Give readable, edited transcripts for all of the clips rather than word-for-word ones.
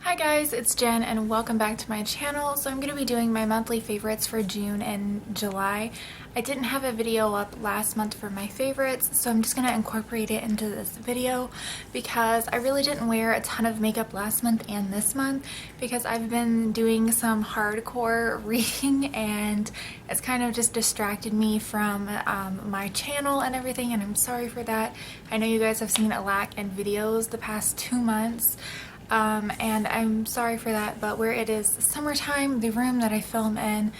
Hi guys, it's Jen and welcome back to my channel. So I'm going to be doing my monthly favorites for June and July. I didn't have a video up last month for my favorites, so I'm just going to incorporate it into this video because I really didn't wear a ton of makeup last month and this month because I've been doing some hardcore reading and it's kind of just distracted me from my channel and everything, and I'm sorry for that. I know you guys have seen a lack in videos the past 2 months. And I'm sorry for that, but where it is summertime, the room that I film in,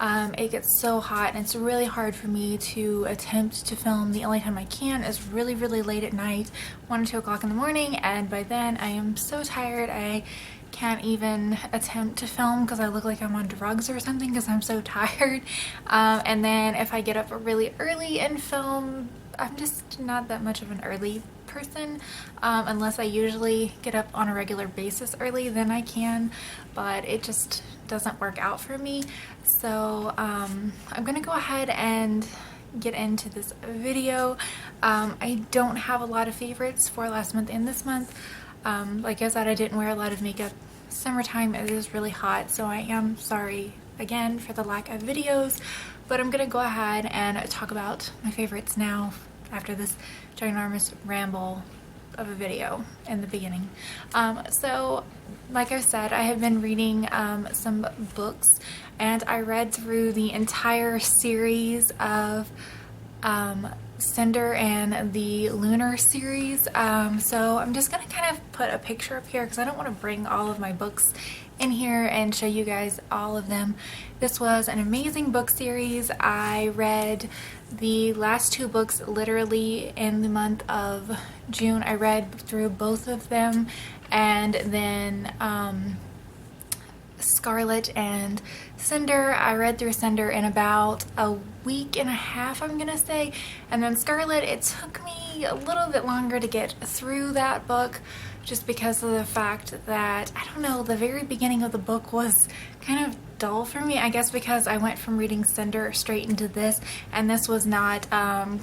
it gets so hot and it's really hard for me to attempt to film. The only time I can is really late at night, 1 or 2 o'clock in the morning, and by then I am so tired I can't even attempt to film because I look like I'm on drugs or something because I'm so tired. And then if I get up really early and film, I'm just not that much of an early person, unless I usually get up on a regular basis early, then I can, but it just doesn't work out for me. So I'm gonna go ahead and get into this video. I don't have a lot of favorites for last month and this month. Like I said, I didn't wear a lot of makeup. Summertime, it is really hot, so I am sorry again for the lack of videos, but I'm gonna go ahead and talk about my favorites now after this ginormous ramble of a video in the beginning. So like I said, I have been reading some books, and I read through the entire series of Cinder and the Lunar series. So I'm just gonna kind of put a picture up here because I don't want to bring all of my books in here and show you guys all of them. This was an amazing book series. I read the last 2 books literally in the month of June. I read through both of them, and then Scarlet and Cinder, I read through Cinder in about a week and a half, I'm gonna say, and then Scarlet, it took me a little bit longer to get through that book just because of the fact that, I don't know, the very beginning of the book was kind of dull for me, I guess because I went from reading Cinder straight into this, and this was not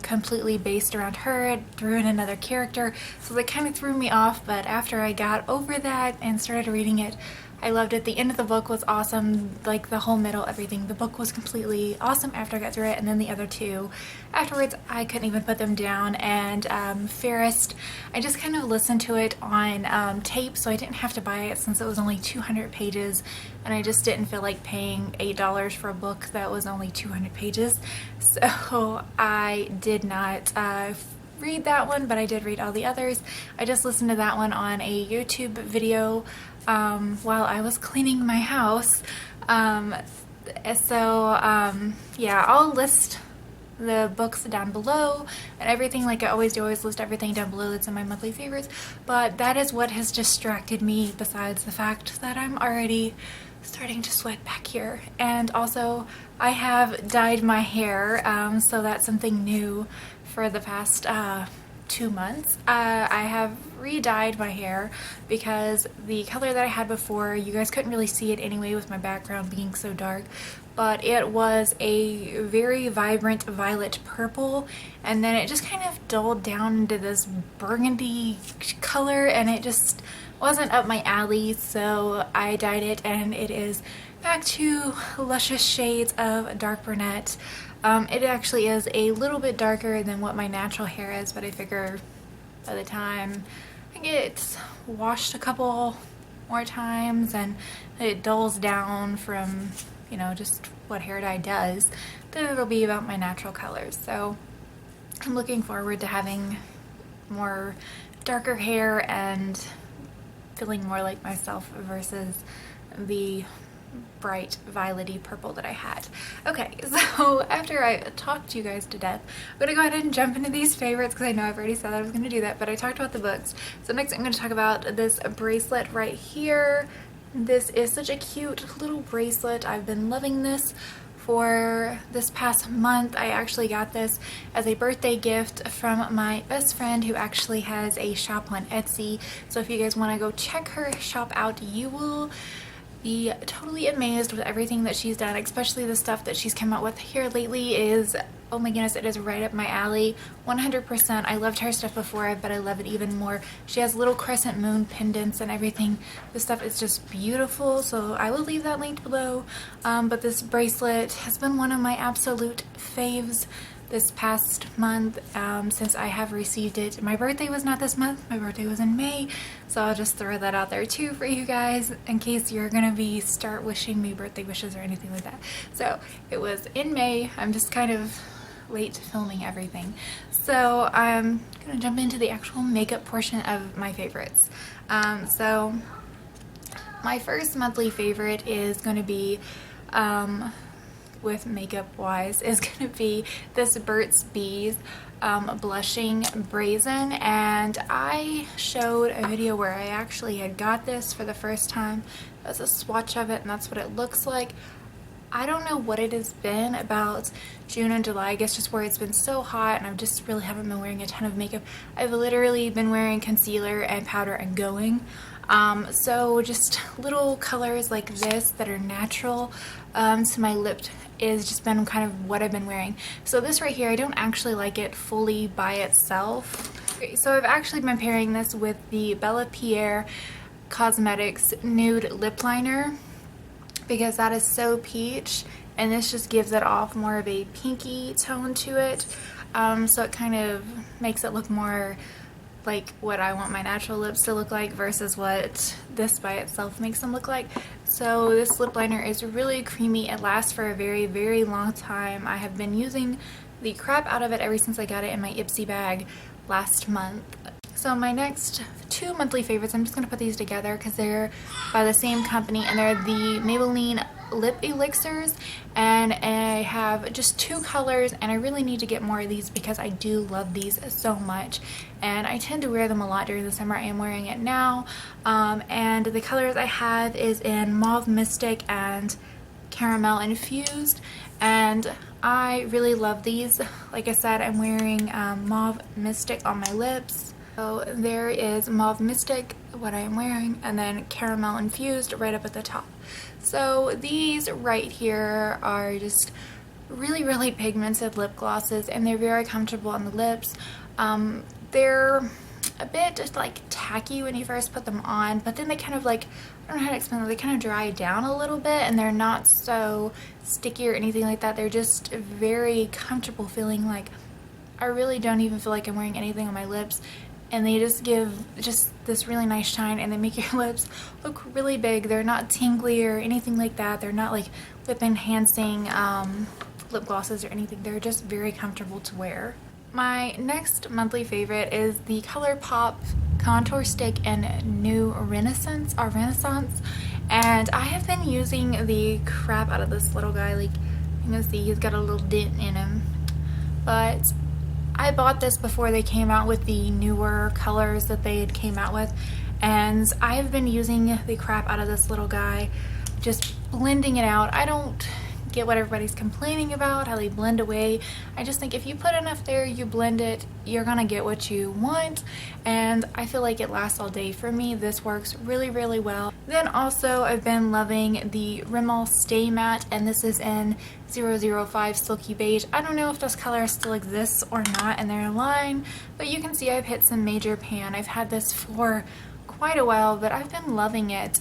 completely based around her. It threw in another character, so that kind of threw me off, but after I got over that and started reading it, I loved it. The end of the book was awesome, like the whole middle, everything. The book was completely awesome after I got through it, and then the other 2 afterwards, I couldn't even put them down. And Fairest, I just kind of listened to it on tape, so I didn't have to buy it since it was only 200 pages, and I just didn't feel like paying $8 for a book that was only 200 pages. So I did not read that one, but I did read all the others. I just listened to that one on a YouTube video while I was cleaning my house. Yeah, I'll list the books down below and everything like I always do. I always list everything down below that's in my monthly favorites, but that is what has distracted me besides the fact that I'm already starting to sweat back here. And also I have dyed my hair, so that's something new for the past 2 months. I have re-dyed my hair because the color that I had before, you guys couldn't really see it anyway with my background being so dark, but it was a very vibrant violet purple, and then it just kind of dulled down into this burgundy color, and it just wasn't up my alley, so I dyed it, and it is back to luscious shades of dark brunette. It actually is a little bit darker than what my natural hair is, but I figure by the time I get washed a couple more times and it dulls down from, you know, just what hair dye does, then it'll be about my natural colors. So I'm looking forward to having more darker hair and feeling more like myself versus the bright violety purple that I had. Okay, so after I talked you guys to death, I'm gonna go ahead and jump into these favorites because I know I've already said I was gonna do that, but I talked about the books. So next I'm gonna talk about this bracelet right here. This is such a cute little bracelet. I've been loving this for this past month. I actually got this as a birthday gift from my best friend who actually has a shop on Etsy. So if you guys want to go check her shop out, you will be totally amazed with everything that she's done, especially the stuff that she's come out with here lately is Oh my goodness, it is right up my alley. 100%. I loved her stuff before, but I love it even more. She has little crescent moon pendants and everything. This stuff is just beautiful, so I will leave that linked below. But this bracelet has been one of my absolute faves this past month since I have received it. My birthday was not this month, my birthday was in May, so I'll just throw that out there too for you guys in case you're gonna start wishing me birthday wishes or anything like that. So it was in May. I'm just kind of late filming everything, so I'm gonna jump into the actual makeup portion of my favorites. So my first monthly favorite is going to be with makeup wise is going to be this Burt's Bees blushing Brazen, and I showed a video where I actually had got this for the first time. That's a swatch of it and that's what it looks like. I don't know what it has been about June and July, I guess just where it's been so hot and I just really haven't been wearing a ton of makeup. I've literally been wearing concealer and powder and going. So just little colors like this that are natural to my lip is just been kind of what I've been wearing. So this right here, I don't actually like it fully by itself. Okay, so I've actually been pairing this with the BelláPierre Cosmetics Nude Lip Liner because that is so peach, and this just gives it off more of a pinky tone to it. So it kind of makes it look more like what I want my natural lips to look like versus what this by itself makes them look like. So this lip liner is really creamy. It lasts for a very, very long time. I have been using the crap out of it ever since I got it in my Ipsy bag last month. So my next two monthly favorites, I'm just going to put these together because they're by the same company, and they're the Maybelline Lip Elixirs, and I have just two colors, and I really need to get more of these because I do love these so much and I tend to wear them a lot during the summer. I am wearing it now, and the colors I have is in Mauve, Mystic, and Caramel Infused, and I really love these. Like I said, I'm wearing Mauve Mystic on my lips. So there is Mauve Mystic, what I am wearing, and then Caramel Infused right up at the top. So these right here are just really, really pigmented lip glosses, and they're very comfortable on the lips. They're a bit just like tacky when you first put them on, but then they kind of like, I don't know how to explain it, they kind of dry down a little bit, and they're not so sticky or anything like that. They're just very comfortable feeling. Like I really don't even feel like I'm wearing anything on my lips, and they just give just this really nice shine, and they make your lips look really big. They're not tingly or anything like that. They're not like lip enhancing lip glosses or anything. They're just very comfortable to wear. My next monthly favorite is the Colourpop Contour Stick in New Renaissance, and I have been using the crap out of this little guy. Like you can see he's got a little dent in him, but I bought this before they came out with the newer colors that they had came out with, and I've been using the crap out of this little guy, just blending it out. I don't get what everybody's complaining about, how they blend away. I just think if you put enough there, you blend it, you're gonna get what you want, and I feel like it lasts all day. For me, this works really, really well. Then also, I've been loving the Rimmel Stay Matte, and this is in 005 Silky Beige. I don't know if this color still exists or not in their line, but you can see I've hit some major pan. I've had this for quite a while, but I've been loving it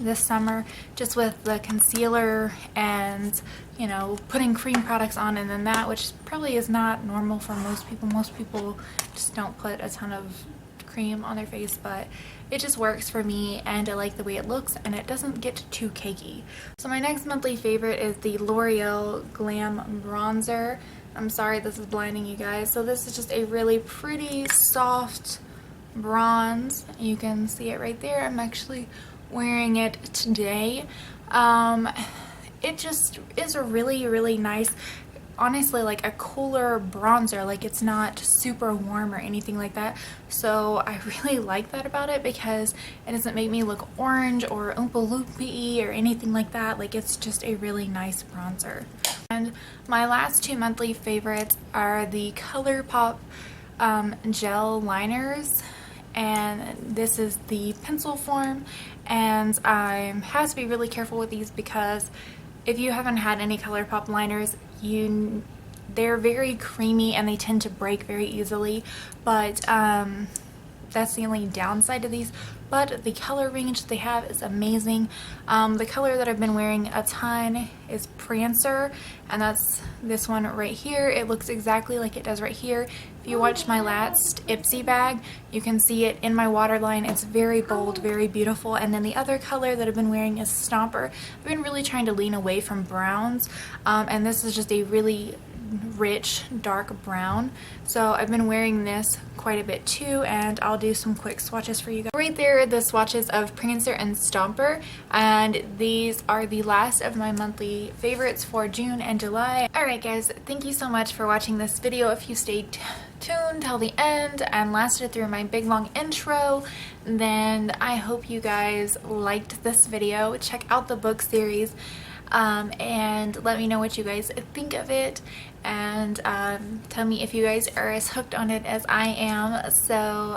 this summer, just with the concealer and, you know, putting cream products on and then that, which probably is not normal for most people. Most people just don't put a ton of cream on their face, but it just works for me, and I like the way it looks, and it doesn't get too cakey. So my next monthly favorite is the L'Oreal Glam Bronzer. I'm sorry this is blinding you guys. So this is just a really pretty soft bronze. You can see it right there. I'm actually wearing it today. It just is a really, really nice, honestly, like a cooler bronzer. Like it's not super warm or anything like that, so I really like that about it because it doesn't make me look orange or oompa loopy or anything like that. Like it's just a really nice bronzer. And my last two monthly favorites are the Colourpop Gel Liners, and this is the pencil form, and I have to be really careful with these because if you haven't had any Colourpop liners, you they're very creamy and they tend to break very easily, but that's the only downside to these. But the color range they have is amazing. The color that I've been wearing a ton is Prancer, and that's this one right here. It looks exactly like it does right here. If you watch my last Ipsy bag, you can see it in my waterline. It's very bold, very beautiful. And then the other color that I've been wearing is Stomper. I've been really trying to lean away from browns, and this is just a really rich dark brown, so I've been wearing this quite a bit too, and I'll do some quick swatches for you guys. Right there are the swatches of Prancer and Stomper, and these are the last of my monthly favorites for June and July. Alright guys, thank you so much for watching this video. If you stayed tuned till the end and lasted through my big long intro, then I hope you guys liked this video. Check out the book series, and let me know what you guys think of it, and tell me if you guys are as hooked on it as I am. So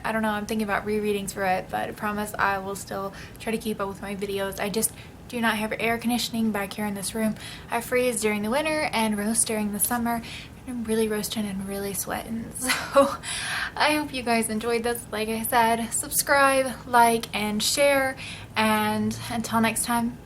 I don't know, I'm thinking about rereadings for it, but I promise I will still try to keep up with my videos. I just do not have air conditioning back here in this room. I freeze during the winter and roast during the summer. I'm really roasting and really sweating. So I hope you guys enjoyed this. Like I said, subscribe, like, and share, and until next time,